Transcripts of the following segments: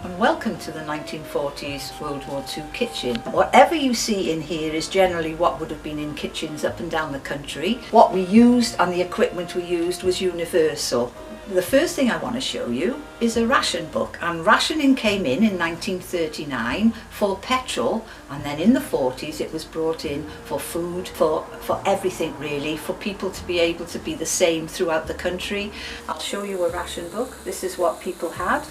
And welcome to the 1940s World War II kitchen. Whatever you see in here is generally what would have been in kitchens up and down the country. What we used and the equipment we used was universal. The first thing I want to show you is a ration book, and rationing came in 1939 for petrol, and then in the 40s it was brought in for food, for everything really, for people to be able to be the same throughout the country. I'll show you a ration book. This is what people had.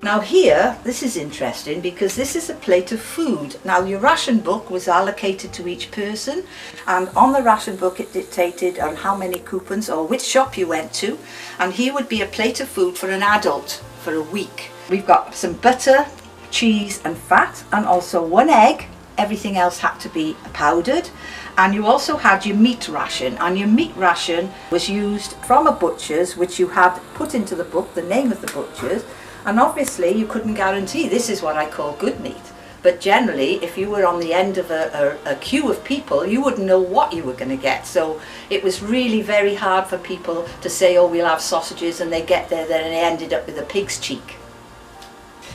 Now here, this is interesting because this is a plate of food. Now your ration book was allocated to each person, and on the ration book it dictated on how many coupons or which shop you went to, and here would be a plate of food for an adult for a week. We've got some butter, cheese and fat, and also one egg. Everything else had to be powdered. And you also had your meat ration, and your meat ration was used from a butcher's, which you had put into the book, the name of the butcher's. And obviously you couldn't guarantee this is what I call good meat, but generally if you were on the end of a queue of people, you wouldn't know what you were going to get. So it was really very hard for people to say, oh, we'll have sausages, and they get there then and they ended up with a pig's cheek.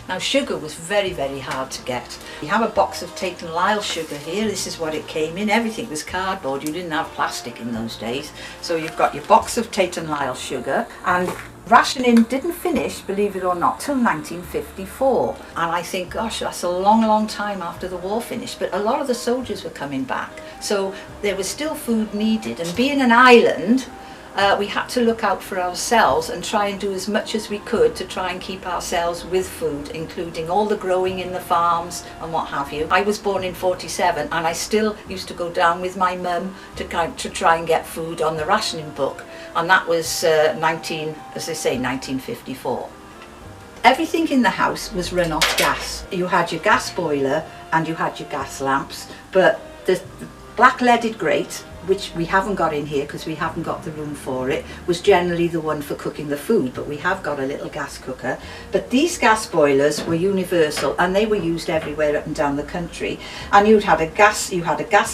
Now sugar was very, very hard to get. You have a box of Tate & Lyle sugar here. This is what it came in. Everything was cardboard. You didn't have plastic in those days. So you've got your box of Tate & Lyle sugar, and rationing didn't finish, believe it or not, till 1954. And I think, gosh, that's a long, long time after the war finished. But a lot of the soldiers were coming back. So there was still food needed. And being an island, we had to look out for ourselves and try and do as much as we could to try and keep ourselves with food, including all the growing in the farms and what have you. I was born in 47, and I still used to go down with my mum to try and get food on the rationing book, and that was 1954. Everything in the house was run off gas. You had your gas boiler and you had your gas lamps, but the black leaded grate, which we haven't got in here because we haven't got the room for it, was generally the one for cooking the food, but we have got a little gas cooker. But these gas boilers were universal, and they were used everywhere up and down the country. And you had a gas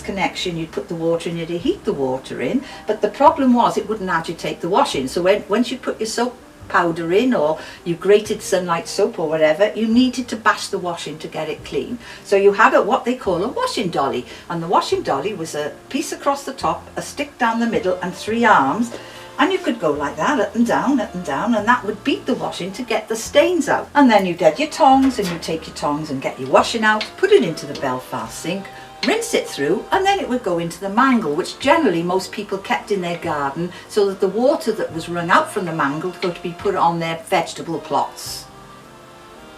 connection, you'd put the water in, you'd heat the water in, but the problem was it wouldn't agitate the washing. So once you put your soap powder in, or you grated Sunlight soap or whatever, you needed to bash the washing to get it clean. So you had what they call a washing dolly, and the washing dolly was a piece across the top, a stick down the middle and 3 arms, and you could go like that, up and down, and that would beat the washing to get the stains out. And then you'd add your tongs, and you'd take your tongs and get your washing out, put it into the Belfast sink, rinse it through, and then it would go into the mangle, which generally most people kept in their garden so that the water that was wrung out from the mangle could be put on their vegetable plots.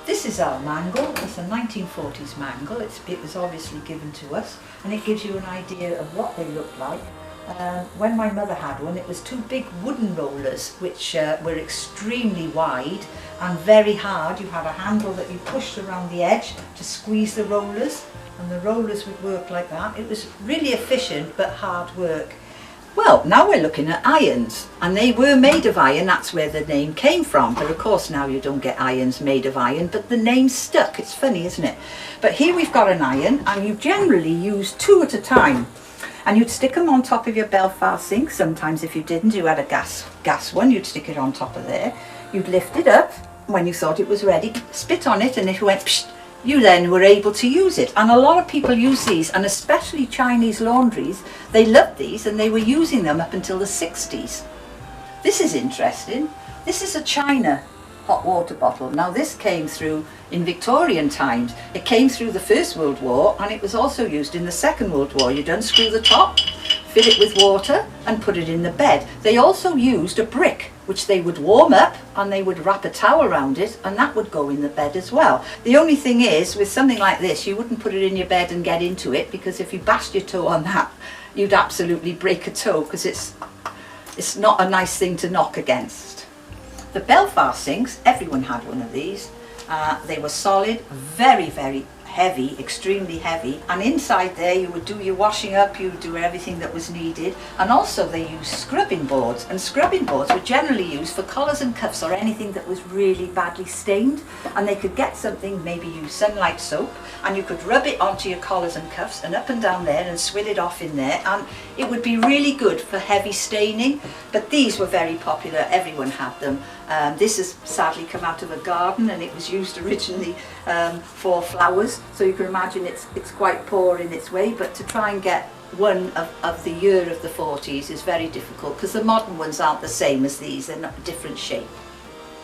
This is our mangle. It's a 1940s mangle. It was obviously given to us, and it gives you an idea of what they look like. When my mother had one, it was 2 big wooden rollers which were extremely wide and very hard. You had a handle that you pushed around the edge to squeeze the rollers, and the rollers would work like that. It was really efficient but hard work. Well, now we're looking at irons, and they were made of iron. That's where the name came from, but of course now you don't get irons made of iron, but the name stuck. It's funny, isn't it? But here we've got an iron, and you generally use 2 at a time, and you'd stick them on top of your Belfast sink. Sometimes if you didn't, you had a gas one, you'd stick it on top of there. You'd lift it up when you thought it was ready, spit on it, and if it went psht, you then were able to use it. And a lot of people use these, and especially Chinese laundries, they loved these, and they were using them up until the 60s. This is interesting. This is a China hot water bottle. Now this came through in Victorian times. It came through the First World War, and it was also used in the Second World War. You'd unscrew the top, fill it with water, and put it in the bed. They also used a brick, which they would warm up, and they would wrap a towel around it, and that would go in the bed as well. The only thing is, with something like this, you wouldn't put it in your bed and get into it, because if you bashed your toe on that, you'd absolutely break a toe, because it's not a nice thing to knock against. The Belfast sinks, everyone had one of these. They were solid, very, very heavy, extremely heavy, and inside there you would do your washing up, you would do everything that was needed. And also they used scrubbing boards, and scrubbing boards were generally used for collars and cuffs or anything that was really badly stained. And they could get something, maybe use Sunlight soap, and you could rub it onto your collars and cuffs and up and down there and swill it off in there, and it would be really good for heavy staining. But these were very popular, everyone had them. This has sadly come out of a garden, and it was used originally for flowers, so you can imagine it's quite poor in its way. But to try and get one of the year of the 40s is very difficult, because the modern ones aren't the same as these, they're not a different shape.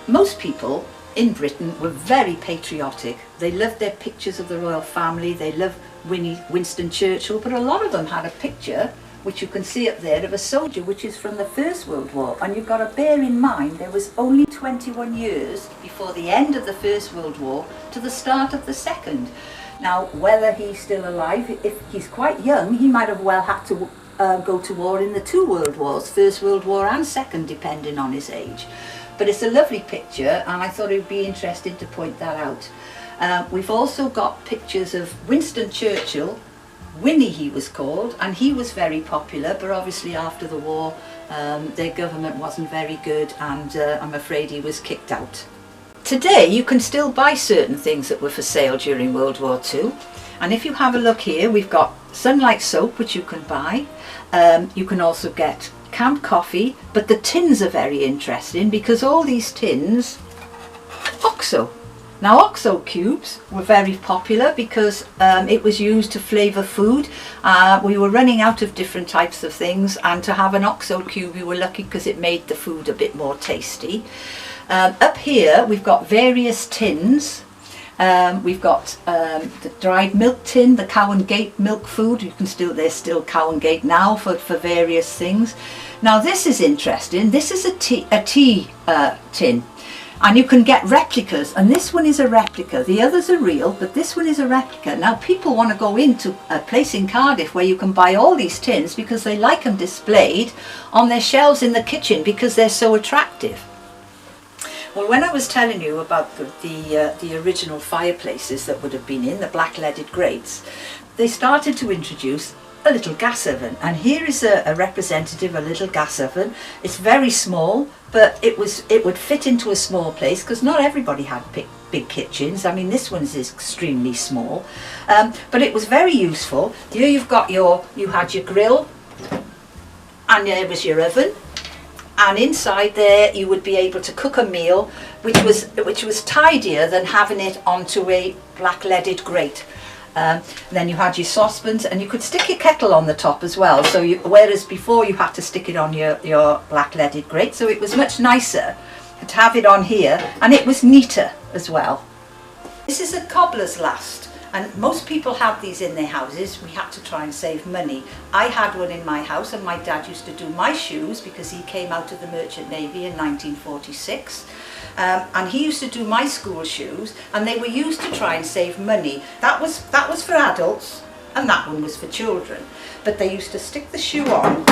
Most people in Britain were very patriotic. They loved their pictures of the royal family, they loved Winston Churchill, but a lot of them had a picture, which you can see up there, of a soldier which is from the First World War. And you've got to bear in mind there was only 21 years before the end of the First World War to the start of the Second. Now, whether he's still alive, if he's quite young, he might have well had to go to war in the two World Wars, First World War and Second, depending on his age. But it's a lovely picture, and I thought it would be interesting to point that out. We've also got pictures of Winston Churchill. Winnie he was called, and he was very popular, but obviously after the war their government wasn't very good, and I'm afraid he was kicked out. Today you can still buy certain things that were for sale during World War II, and if you have a look here, we've got Sunlight soap which you can buy. You can also get Camp coffee, but the tins are very interesting because all these tins, OXO. Now, OXO cubes were very popular because it was used to flavour food. We were running out of different types of things, and to have an OXO cube we were lucky because it made the food a bit more tasty. Up here we've got various tins. We've got the dried milk tin, the Cow and Gate milk food. There's still Cow and Gate now for various things. Now this is interesting. This is a tea tin. And you can get replicas, and this one is a replica. The others are real, but this one is a replica. Now people want to go into a place in Cardiff where you can buy all these tins because they like them displayed on their shelves in the kitchen because they're so attractive. Well, when I was telling you about the original fireplaces that would have been in, the black leaded grates, they started to introduce a little gas oven, and here is a representative, a little gas oven. It's very small, but it would fit into a small place because not everybody had big kitchens. I mean, this one is extremely small, but it was very useful. Here you had your grill, and there was your oven, and inside there you would be able to cook a meal, which was tidier than having it onto a black leaded grate. Then you had your saucepans, and you could stick your kettle on the top as well, so whereas before you had to stick it on your black leaded grate, so it was much nicer to have it on here, and it was neater as well. This is a cobbler's last, and most people have these in their houses. We had to try and save money. I had one in my house, and my dad used to do my shoes because he came out of the Merchant Navy in 1946. And he used to do my school shoes, and they were used to try and save money. That was for adults, and that one was for children. But they used to stick the shoe on,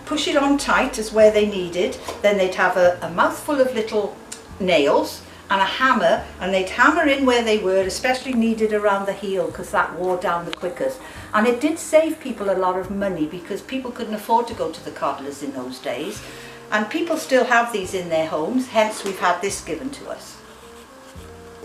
push it on tight as where they needed, then they'd have a mouthful of little nails and a hammer, and they'd hammer in where they were, especially needed around the heel because that wore down the quickest. And it did save people a lot of money because people couldn't afford to go to the cobblers in those days, and people still have these in their homes, hence we've had this given to us.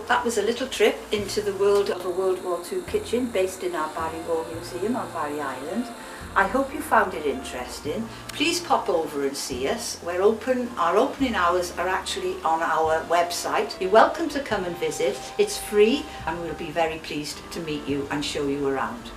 That was a little trip into the world of a World War II kitchen based in our Barry War Museum on Barry Island. I hope you found it interesting. Please pop over and see us. We're open. Our opening hours are actually on our website. You're welcome to come and visit. It's free, and we'll be very pleased to meet you and show you around.